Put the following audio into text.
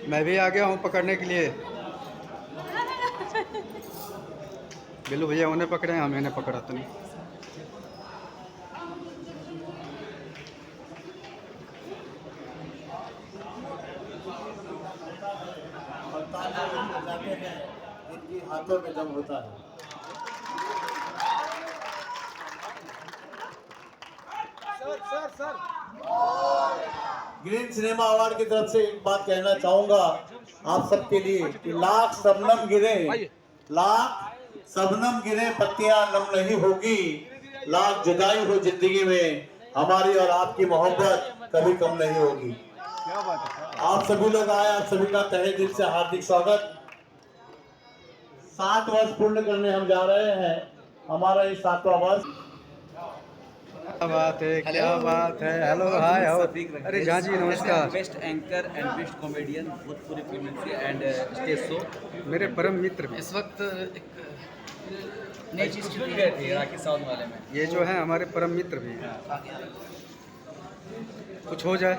मैं भी आ गया हूँ पकड़ने के लिए। बिल्लू भैया उन्हें पकड़े, हम इन्हें पकड़ा तो नहीं। जाते हैं जिनकी हाथों में दम होता है। सर ग्रीन सिनेमा अवार्ड की तरफ से एक बात कहना चाहूंगा आप सबके लिए कि लाख शबनम गिरे पत्तियां नम नहीं होगी, लाख जुदाई हो जिंदगी में हमारी और आपकी मोहब्बत कभी कम नहीं होगी। आप सभी लोग आए, आप सभी का तहे दिल से हार्दिक स्वागत। 7 वर्ष पूर्ण करने हम जा रहे हैं, हमारा ये 7वां वर्ष। क्या बात है, क्या बात है। Hello, hi, how. अरे जहाँ जी नमस्कार। Best anchor and best comedian Bhojpuri film industry and stage show. मेरे परम मित्र भी। इस वक्त एक नई चीज़ शुरू की गई थी राखी साउंड वाले में। ये जो है हमारे परम मित्र भी हैं। कुछ हो जाए